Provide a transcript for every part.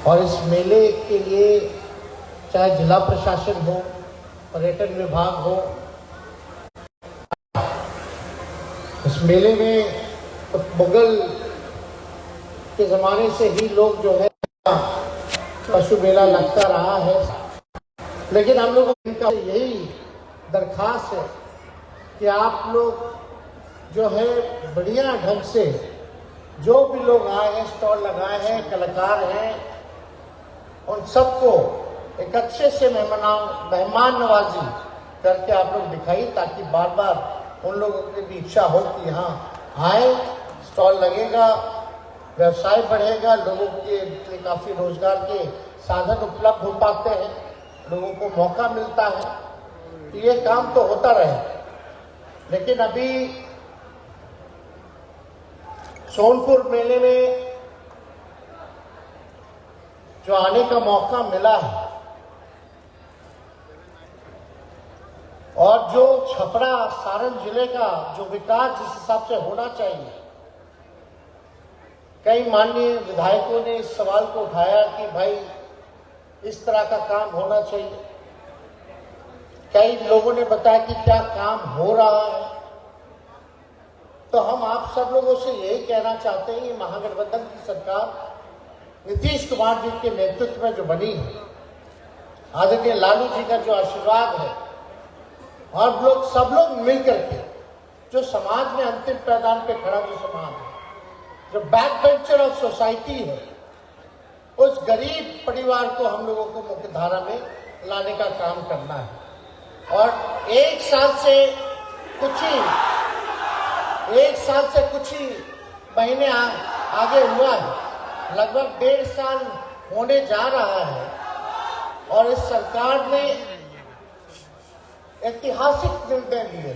और इस मेले के लिए चाहे जिला प्रशासन हो, पर्यटन विभाग हो, इस मेले में तो मुगल के ज़माने से ही लोग जो है पशु मेला लगता रहा है। लेकिन हम लोगों का यही दरखास्त है कि आप लोग जो है बढ़िया ढंग से, जो भी लोग आए हैं, स्टॉल लगाए हैं, कलाकार हैं, उन सबको एक अच्छे से मेहमान नवाजी करके आप लोग दिखाइए, ताकि बार बार उन लोगों की भी इच्छा हो कि यहाँ आए, स्टॉल लगेगा, व्यवसाय बढ़ेगा, लोगों के लिए काफ़ी रोजगार के साधन उपलब्ध हो पाते हैं, लोगों को मौका मिलता है, तो ये काम तो होता रहे। लेकिन अभी सोनपुर मेले में जो आने का मौका मिला है और जो छपरा सारण जिले का जो विकास जिस हिसाब से होना चाहिए, कई माननीय विधायकों ने इस सवाल को उठाया कि भाई इस तरह का काम होना चाहिए। कई लोगों ने बताया कि क्या काम हो रहा है। तो हम आप सब लोगों से यही कहना चाहते हैं, ये महागठबंधन की सरकार नीतीश कुमार जी के नेतृत्व में जो बनी है, आदरणीय लालू जी का जो आशीर्वाद है, और लोग सब लोग मिलकर के जो समाज में अंतिम पैदान पे खड़ा जो समाज है, जो बैक बेंचर ऑफ सोसाइटी है, उस गरीब परिवार को हम लोगों को मुख्य धारा में लाने का काम करना है। और एक साल से कुछ ही महीने आगे हुआ है, लगभग 1.5 साल होने जा रहा है, और इस सरकार ने ऐतिहासिक निर्णय लिए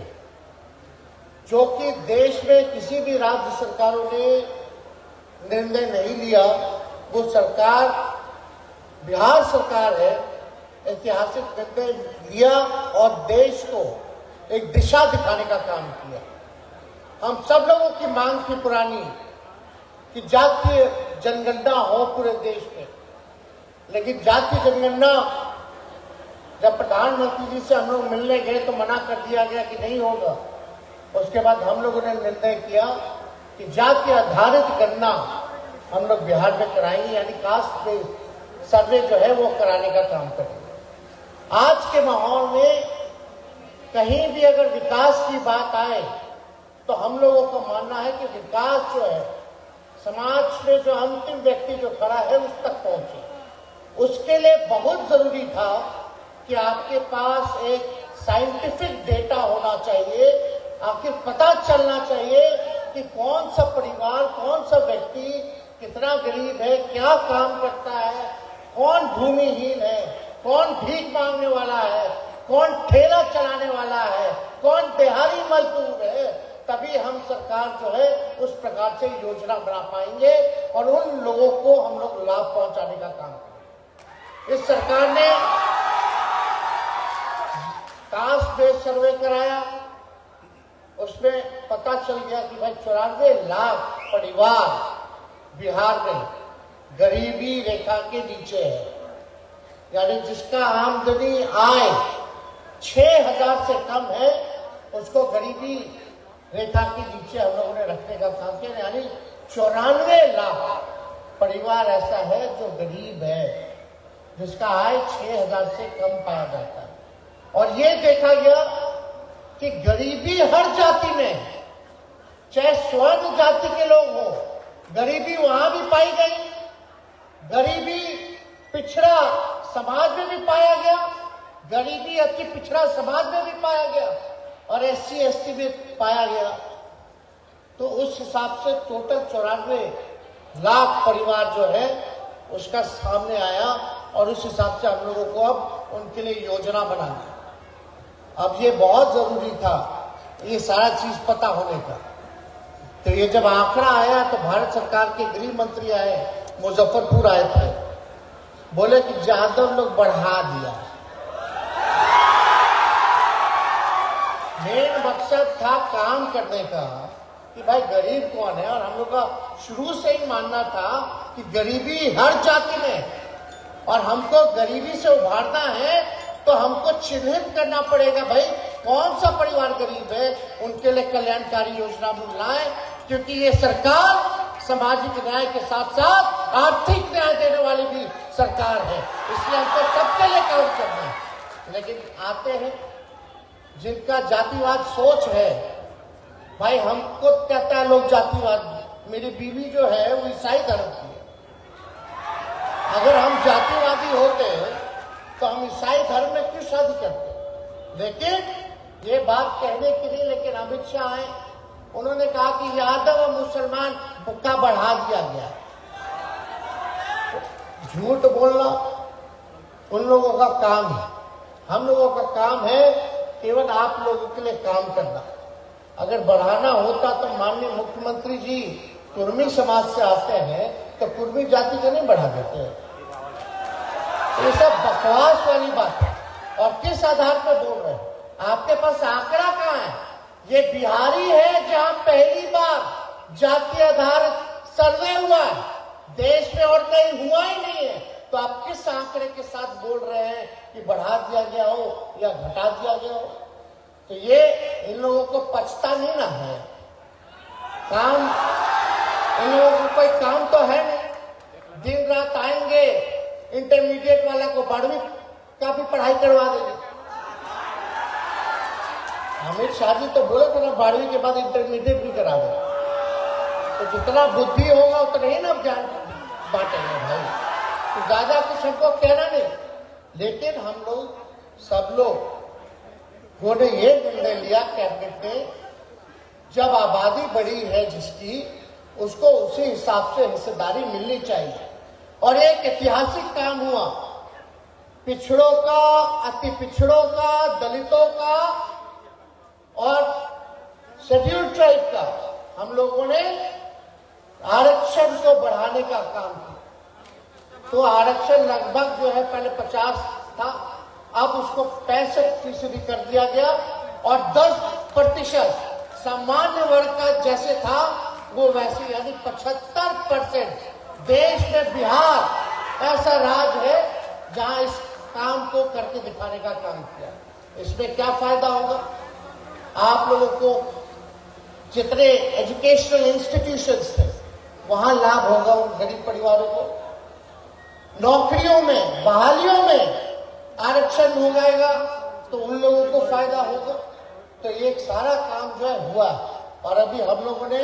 जो कि देश में किसी भी राज्य सरकारों ने निर्णय नहीं लिया। वो सरकार बिहार सरकार है, ऐतिहासिक निर्णय लिया और देश को एक दिशा दिखाने का काम किया। हम सब लोगों की मांग थी पुरानी कि जातीय जनगणना हो पूरे देश में, लेकिन जातीय जनगणना जब प्रधानमंत्री जी से हम लोग मिलने गए तो मना कर दिया गया कि नहीं होगा। उसके बाद हम लोगों ने निर्णय किया कि जाति आधारित गणना हम लोग बिहार में कराएंगे, यानी कास्ट बेस्ड सर्वे जो है वो कराने का काम करेंगे। आज के माहौल में कहीं भी अगर विकास की बात आए तो हम लोगों का मानना है कि विकास जो है समाज में जो अंतिम व्यक्ति जो खड़ा है उस तक पहुंचे। उसके लिए बहुत जरूरी था कि आपके पास एक साइंटिफिक डेटा होना चाहिए, आखिर पता चलना चाहिए कि कौन सा परिवार, कौन सा व्यक्ति कितना गरीब है, क्या काम करता है, कौन भूमिहीन है, कौन भीख मांगने वाला है, कौन ठेला चलाने वाला है, कौन दिहाड़ी मजदूर है। तभी हम सरकार जो है उस प्रकार से योजना बना पाएंगे और उन लोगों को हम लोग लाभ पहुंचाने का काम करेंगे। इस सरकार ने कास्ट बेस्ड सर्वे कराया, उसमें पता चल गया कि भाई 94 लाख परिवार बिहार में गरीबी रेखा के नीचे है, यानी जिसका आमदनी आय 6,000 से कम है उसको गरीबी रेखा के नीचे हम लोगों ने रखने का काम किया। यानी 94 लाख परिवार ऐसा है जो गरीब है, जिसका आय 6,000 से कम पाया जाता है। और ये देखा गया कि गरीबी हर जाति में है, चाहे स्वर्ण जाति के लोग हो, गरीबी वहां भी पाई गई। गरीबी पिछड़ा समाज में भी पाया गया, गरीबी अति पिछड़ा समाज में भी पाया गया और SC ST में पाया गया। तो उस हिसाब से टोटल 94 लाख परिवार जो है उसका सामने आया और उस हिसाब से हम लोगों को अब उनके लिए योजना बनाना। अब ये बहुत जरूरी था ये सारा चीज पता होने का। तो ये जब आंकड़ा आया तो भारत सरकार के गृह मंत्री आए, मुजफ्फरपुर आए थे, बोले कि यादव लोग बढ़ा दिया। मेन मकसद था काम करने का कि भाई गरीब कौन है, और हम लोग का शुरू से ही मानना था कि गरीबी हर जाति में और हमको गरीबी से उभारना है तो हमको चिन्हित करना पड़ेगा भाई कौन सा परिवार गरीब है, उनके लिए कल्याणकारी योजना भी लाएं, क्योंकि ये सरकार सामाजिक न्याय के साथ साथ आर्थिक न्याय देने वाली भी सरकार है, इसलिए हमको सबके लिए काम करना है। लेकिन आते हैं जिनका जातिवाद सोच है, भाई हमको कहता है लोग जातिवाद, मेरी बीवी जो है वो ईसाई धर्म की है। अगर हम जातिवादी होते तो हम ईसाई धर्म में क्यों शादी करते? लेकिन ये बात कहने की नहीं, लेकिन अमित शाह आए, उन्होंने कहा कि यादव और मुसलमान का बढ़ा दिया गया। झूठ बोलना उन लोगों का काम है, हम लोगों का काम है केवल आप लोगों के लिए काम करना। अगर बढ़ाना होता तो माननीय मुख्यमंत्री जी कुर्मी समाज से आते हैं तो कुर्मी जाति को नहीं बढ़ा देते हैं। ये सब बकवास वाली बात है। और किस आधार पर बोल रहे हैं? आपके पास आंकड़ा कहाँ है? ये बिहारी है जहां पहली बार जाति आधारित सर्वे हुआ है, देश में और कहीं हुआ ही नहीं है। तो आप किस आंकड़े के साथ बोल रहे हैं कि बढ़ा दिया गया हो या घटा दिया गया हो? तो ये इन लोगों को पचता नहीं ना है काम, इन लोगों को कोई काम तो है नहीं। दिन रात आएंगे, इंटरमीडिएट वाला को 12वीं का भी पढ़ाई करवा देंगे। अमित शाह जी तो बोले थे ना 12वीं के बाद इंटरमीडिएट भी करा दे। तो जितना बुद्धि होगा उतना ही ना ज्ञान बांटेंगे भाई। तो ज्यादा कुछ हमको कहना नहीं, लेकिन हम लोग सब लोग उन्होंने ये निर्णय लिया कैबिनेट ने, जब आबादी बढ़ी है जिसकी, उसको उसी हिसाब से हिस्सेदारी मिलनी चाहिए। और एक ऐतिहासिक काम हुआ, पिछड़ों का, अति पिछड़ों का, दलितों का और शेड्यूल्ड ट्राइब का हम लोगों ने आरक्षण को बढ़ाने का काम किया। तो आरक्षण लगभग जो है पहले 50 था, अब उसको 65% कर दिया गया और 10% सामान्य वर्ग का जैसे था वो वैसे, यानी 75%। देश में बिहार ऐसा राज्य है जहां इस काम को करके दिखाने का काम किया। इसमें क्या फायदा होगा? आप लोगों को जितने एजुकेशनल इंस्टीट्यूशंस थे वहां लाभ होगा उन गरीब परिवारों को। नौकरियों में, बहालियों में आरक्षण हो जाएगा तो उन लोगों को फायदा होगा। तो ये सारा काम जो है हुआ। और अभी हम लोगों ने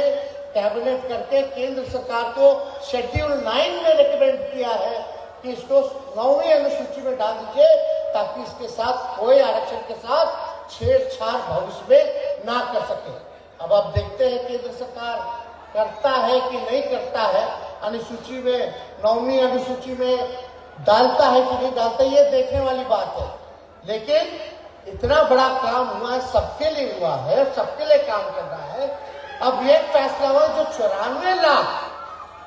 कैबिनेट करके केंद्र सरकार को शेड्यूल 9 में रिकमेंड किया है कि इसको 9वीं अनुसूची में डाल दीजिए, ताकि इसके साथ कोई आरक्षण के साथ छेड़छाड़ भविष्य में ना कर सके। अब आप देखते हैं केंद्र सरकार करता है कि नहीं करता है, अनुसूची में, 9वीं अनुसूची में डालता है कि नहीं डालता, ये देखने वाली बात है। लेकिन इतना बड़ा काम हुआ है, सबके लिए हुआ है, सबके लिए काम करना है। अब ये फैसला हुआ जो 94 लाख,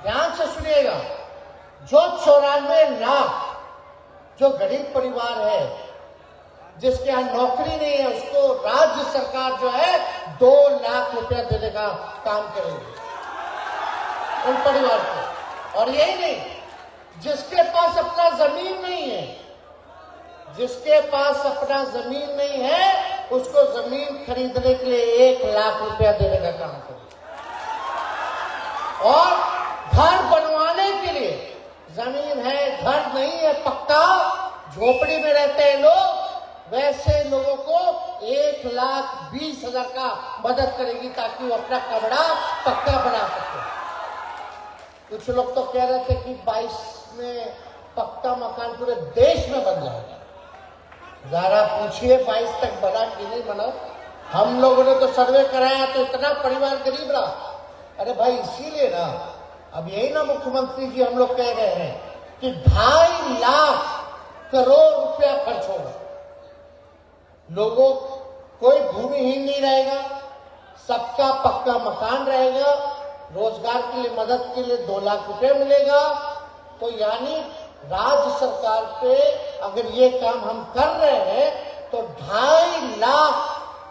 ध्यान से सुनिएगा, जो 94 लाख जो गरीब परिवार है जिसके यहाँ नौकरी नहीं है, उसको राज्य सरकार जो है 2 लाख रुपया देने का काम करेगी उन परिवार को। और यही नहीं, जिसके पास अपना जमीन नहीं है, जिसके पास अपना जमीन नहीं है, उसको जमीन खरीदने के लिए 1 लाख रुपया देने का काम करें। और घर बनवाने के लिए, जमीन है, घर नहीं है, पक्का झोपड़ी में रहते हैं लोग, वैसे लोगों को 1,20,000 का मदद करेगी ताकि वो अपना कमरा पक्का बना सके। कुछ लोग तो कह रहे थे कि 22 में पक्का मकान पूरे देश में बन जाएगा। जरा पूछिए 22 तक बना कि नहीं बना? हम लोगों ने तो सर्वे कराया तो इतना परिवार गरीब रहा। अरे भाई इसीलिए ना, अब यही ना मुख्यमंत्री जी हम लोग कह रहे हैं कि 2.5 लाख करोड़ रुपया खर्च होगा। लोगों, कोई भूमिहीन नहीं रहेगा, सबका पक्का मकान रहेगा, रोजगार के लिए, मदद के लिए 2 लाख रुपए मिलेगा। तो यानी राज्य सरकार पे अगर ये काम हम कर रहे हैं तो 2.5 लाख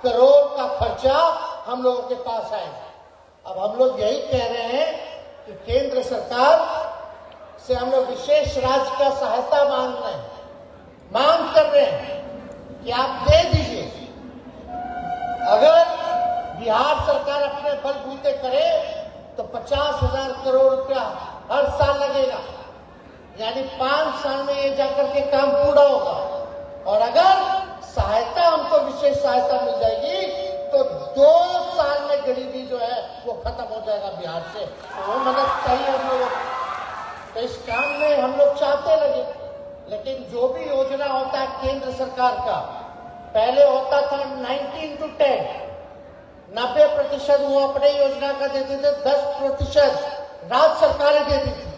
करोड़ का खर्चा हम लोगों के पास आएगा। अब हम लोग यही कह रहे हैं कि केंद्र सरकार से हम लोग विशेष राज्य का सहायता मांग रहे हैं, मांग कर रहे हैं कि आप दे दीजिए। अगर बिहार सरकार अपने बलबूते करे तो 50,000 करोड़ रुपया हर साल लगेगा, यानी 5 साल में ये जाकर के काम पूरा होगा। और अगर सहायता हमको विशेष सहायता मिल जाएगी तो 2 साल में गरीबी जो है वो खत्म हो जाएगा बिहार से। वो मदद चाहिए हम लोगों को। तो इस काम में हम लोग चाहते लगे, लेकिन जो भी योजना होता है केंद्र सरकार का, पहले होता था 19 to 10, 90% वो अपने योजना का देते थे, 10% राज्य सरकारें देती थी।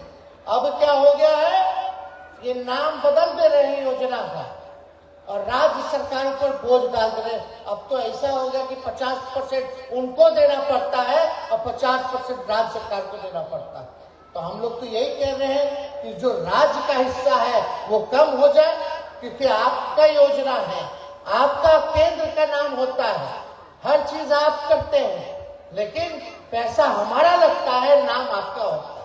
अब क्या हो गया है, ये नाम बदल दे रहे हैं योजना का और राज्य सरकारों पर बोझ डाल दे रहे हैं। अब तो ऐसा हो गया कि 50% उनको देना पड़ता है और 50% राज्य सरकार को देना पड़ता है। तो हम लोग तो यही कह रहे हैं कि जो राज्य का हिस्सा है वो कम हो जाए, क्योंकि आपका योजना है, आपका केंद्र का नाम होता है, हर चीज आप करते हैं, लेकिन पैसा हमारा लगता है, नाम आपका होता है।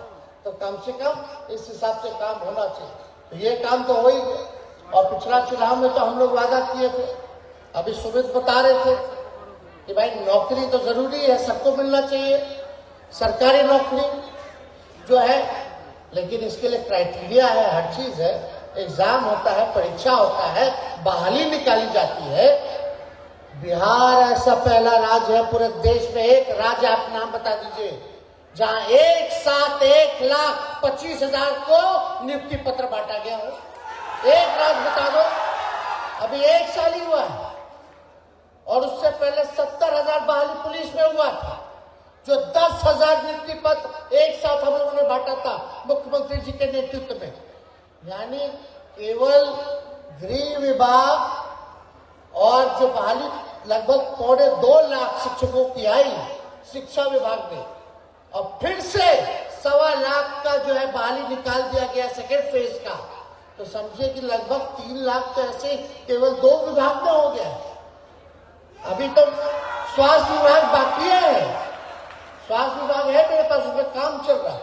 तो कम से कम इस हिसाब से काम होना चाहिए। तो ये काम तो हो ही गया। और पिछला चुनाव में तो हम लोग वादा किए थे, अभी सुमित बता रहे थे कि भाई नौकरी तो जरूरी है, सबको मिलना चाहिए सरकारी नौकरी जो है, लेकिन इसके लिए क्राइटेरिया है, हर चीज है, एग्जाम होता है, परीक्षा होता है, बहाली निकाली जाती है। बिहार ऐसा पहला राज्य है पूरे देश में, एक राज्य आप नाम बता दीजिए जहां एक साथ 1,25,000 को नियुक्ति पत्र बांटा गया हो। एक राज्य बता दो, अभी 1 साल ही हुआ है, और उससे पहले 70,000 बहाली पुलिस में हुआ था, जो 10,000 नियुक्ति पत्र एक साथ हम लोगों ने बांटा था मुख्यमंत्री जी के नेतृत्व में। यानी केवल गृह विभाग और जो बहाली लगभग 2.25 लाख शिक्षकों की आई शिक्षा विभाग में, और फिर से 1.25 लाख का जो है बहाली निकाल दिया गया सेकेंड फेज का। तो समझिए कि लगभग 3 लाख तो ऐसे केवल 2 विभाग में हो गया है। अभी तो स्वास्थ्य विभाग बाकी है, स्वास्थ्य विभाग है मेरे पास, उसमें काम चल रहा है,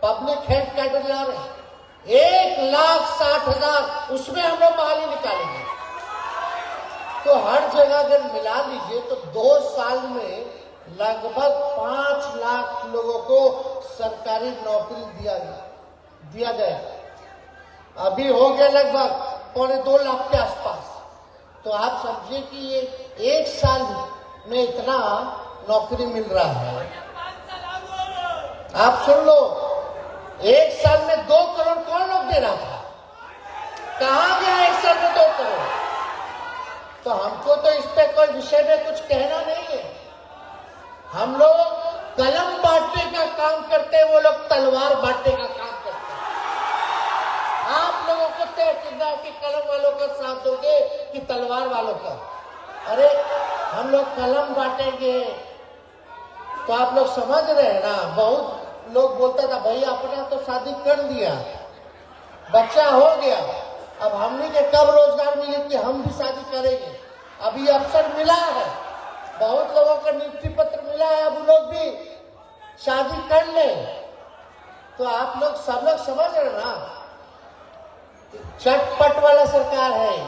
पब्लिक हेल्थ कैडर ला रहे हैं, 1,60,000 उसमें हम लोग बहाली निकालेंगे। तो हर जगह अगर मिला लीजिए तो 2 साल में लगभग 5 लाख लोगों को सरकारी नौकरी दिया जाएगा। अभी हो गया लगभग 2.25 लाख के आसपास। तो आप समझिए कि ये 1 साल में इतना नौकरी मिल रहा है। आप सुन लो, 1 साल में 2 करोड़ कौन लोग दे रहा था, कहां गया 1 साल में 2 करोड़। तो हमको तो इस पे कोई विषय में कुछ कहना नहीं है। हम लोग कलम बांटने का काम करते हैं, वो लोग तलवार बांटने का काम करते हैं। आप लोगों को तय करना कि कलम वालों का साथ दोगे कि तलवार वालों का। अरे हम लोग कलम बांटेंगे तो आप लोग समझ रहे हैं ना। बहुत लोग बोलता था भैया अपना तो शादी कर लिया, बच्चा हो गया, अब हमने के कब रोजगार मिले कि हम भी शादी करेंगे। अभी अवसर मिला है, बहुत लोगों का नियुक्ति पत्र मिला है, अब लोग भी शादी कर ले। तो आप लोग सब लोग समझ रहे ना, चटपट वाला सरकार है,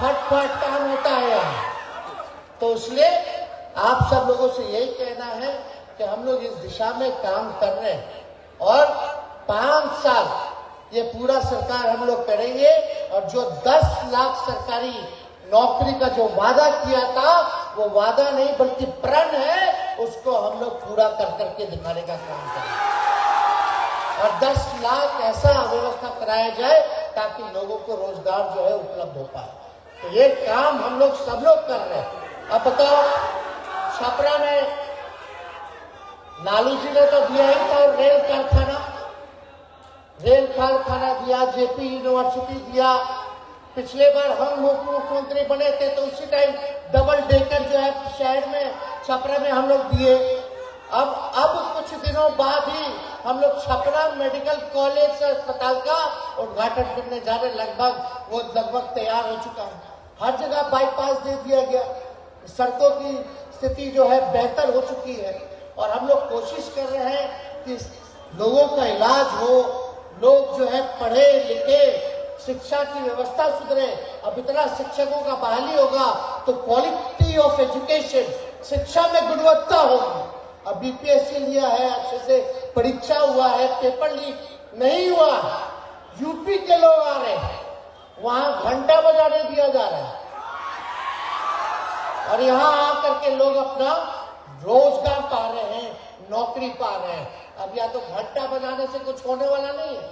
फटफट काम होता है यहाँ। तो इसलिए आप सब लोगों से यही कहना है कि हम लोग इस दिशा में काम कर रहे हैं और 5 साल ये पूरा सरकार हम लोग करेंगे। और जो 10 लाख सरकारी नौकरी का जो वादा किया था, वो वादा नहीं बल्कि प्रण है, उसको हम लोग पूरा कर करके दिखाने का काम करेंगे। और 10 लाख ऐसा व्यवस्था कराया जाए ताकि लोगों को रोजगार जो है उपलब्ध हो पाए। तो ये काम हम लोग सब लोग कर रहे हैं। अब बताओ, छपरा में लालू जी ने तो दिया ही था, रेल कारखाना दिया, जेपी यूनिवर्सिटी दिया। पिछले बार हम मुख्यमंत्री बने थे तो उसी टाइम डबल डेकर जो है शहर में छपरा में हम लोग दिए। अब कुछ दिनों बाद ही हम लोग छपरा मेडिकल कॉलेज अस्पताल का उद्घाटन करने जा रहे। लगभग तैयार हो चुका है, हर जगह बाईपास दे दिया गया, सड़कों की स्थिति जो है बेहतर हो चुकी है। और हम लोग कोशिश कर रहे हैं कि लोगों का इलाज हो, लोग जो है पढ़े लिखे, शिक्षा की व्यवस्था सुधरे। अब इतना शिक्षकों का बहाली होगा तो क्वालिटी ऑफ एजुकेशन, शिक्षा में गुणवत्ता होगी। अब बीपीएससी लिया है, अच्छे से परीक्षा हुआ है, पेपर लीक नहीं हुआ, यूपी के लोग आ रहे हैं, वहां घंटा बजाने दिया जा रहा है और यहाँ आकर के लोग अपना रोजगार पा रहे हैं, नौकरी पा रहे हैं। अब या तो घंटा बजाने से कुछ होने वाला नहीं है,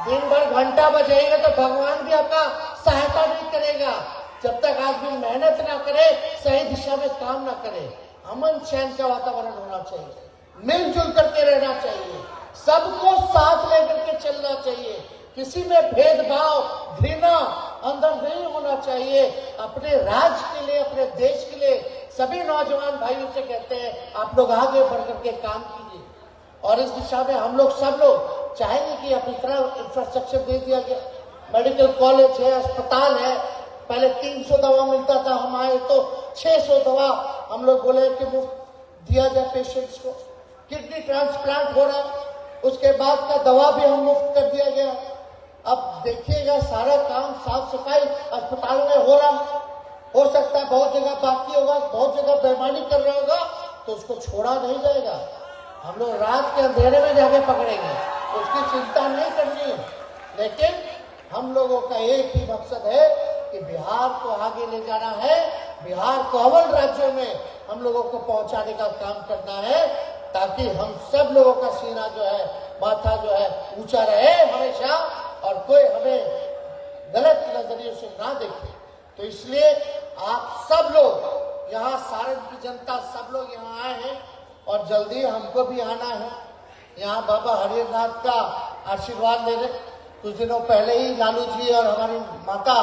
दिन भर घंटा बजाएंगे तो भगवान भी आपका सहायता नहीं करेगा। जब तक आदमी मेहनत ना करे, सही दिशा में काम ना करे। अमन चैन का वातावरण होना चाहिए, मिलजुल करके रहना चाहिए, सबको साथ लेकर के चलना चाहिए, किसी में भेदभाव घृणा अंदर नहीं होना चाहिए। अपने राज्य के लिए, अपने देश के लिए सभी नौजवान भाइयों से कहते हैं, आप लोग आगे बढ़ करके काम कीजिए और इस दिशा में हम लोग सब लोग चाहेंगे कि अब इतना इंफ्रास्ट्रक्चर दे दिया गया, मेडिकल कॉलेज है, अस्पताल है। पहले 300 दवा मिलता था, हम आए तो 600 दवा हम लोग बोले कि मुफ्त दिया जाए पेशेंट्स को। किडनी ट्रांसप्लांट हो रहा है, उसके बाद का दवा भी हम मुफ्त कर दिया गया। अब देखिएगा सारा काम साफ सफाई अस्पतालों में हो रहा है। हो सकता है बहुत जगह बाकी होगा, बहुत जगह बेईमानी कर रहा होगा, तो उसको छोड़ा नहीं जाएगा। हम लोग रात के अंधेरे में जाके पकड़ेंगे, उसकी चिंता नहीं करनी है। लेकिन हम लोगों का एक ही मकसद है कि बिहार को आगे ले जाना है, बिहार को अव्वल राज्यों में हम लोगों को पहुंचाने का काम करना है, ताकि हम सब लोगों का सीना जो है, माथा जो है ऊंचा रहे हमेशा और कोई हमें गलत नजरिए से ना देखे। तो इसलिए आप सब लोग यहाँ, सारण की जनता सब लोग यहाँ आए हैं और जल्दी हमको भी आना है। यहाँ बाबा हरिहरनाथ का आशीर्वाद लेने कुछ दिनों पहले ही लालू जी और हमारी माता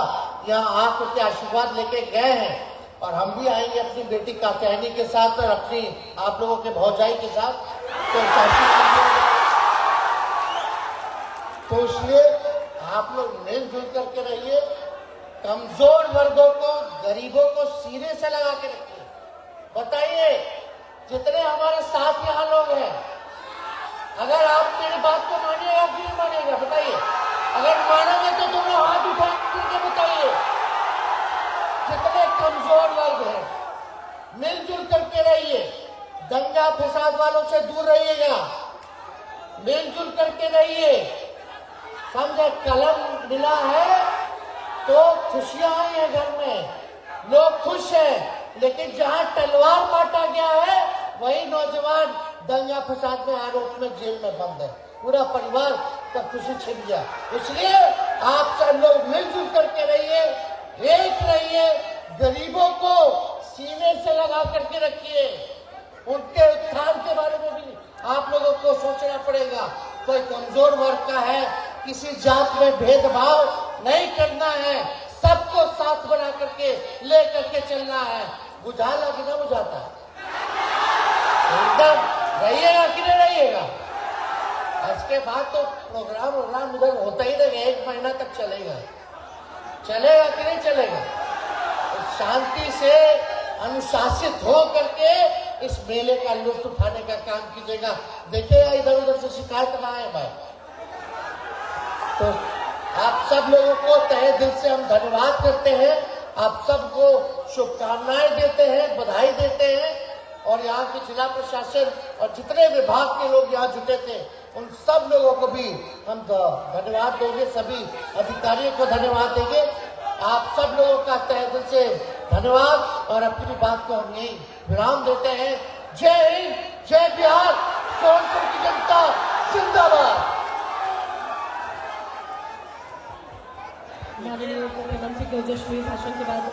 यहाँ आकर के आशीर्वाद लेके गए हैं और हम भी आएंगे अपनी बेटी कात्यायनी के साथ और अपनी आप लोगों के भौजाई के साथ। तो इसलिए आप लोग मिलजुल करके रहिए, कमजोर वर्गों को, गरीबों को सीने से लगा के रखिए। बताइए जितने हमारे साथ यहाँ लोग हैं, अगर आप मेरी बात को मानिएगा कि नहीं मानिएगा बताइए। अगर मानोगे तो दोनों हाथ उठा करके बताइए। जितने कमजोर वर्ग हैं मिलजुल करके रहिए, दंगा फसाद वालों से दूर रहिएगा, मिलजुल करके रहिए। समझे, कलम मिला है तो खुशियां आई है घर में, लोग खुश हैं। लेकिन जहां तलवार काटा गया है वही नौजवान दंगा फसाद में आरोप में जेल में बंद है, पूरा परिवार का खुशी छिन गया। इसलिए आप सब लोग मिलजुल करके रहिए, एक रहिए, गरीबों को सीने से लगा करके रखिए। उनके उत्थान के बारे में भी आप लोगों को सोचना पड़ेगा। कोई कमजोर वर्ग का है, किसी जात में भेदभाव नहीं करना है, सबको साथ बना करके ले करके चलना है। बुझाला कि ना बुझाता? एकदम रहिएगा कि नहीं रहिएगा? इसके बाद तो प्रोग्राम उधर होता ही रहेगा, 1 महीना तक चलेगा। चलेगा कि नहीं चलेगा? तो शांति से अनुशासित हो करके इस मेले का लुत्फ उठाने का काम कीजिएगा। देखिएगा इधर उधर से शिकायत ना आए भाई। तो आप सब लोगों को तहे दिल से हम धन्यवाद करते हैं, आप सबको शुभकामनाएं देते हैं, बधाई देते हैं। और यहाँ के जिला प्रशासन और जितने विभाग के लोग यहाँ जुटे थे उन सब लोगों को भी हम धन्यवाद देंगे, सभी अधिकारियों को धन्यवाद देंगे। आप सब लोगों का तहे दिल से धन्यवाद और अपनी बात को हम यही विराम देते हैं। जय हिंद, जय बिहार, सोनपुर की जनता जिंदाबाद। माननीय मुख्यमंत्री के यशस्वी भाषण के बाद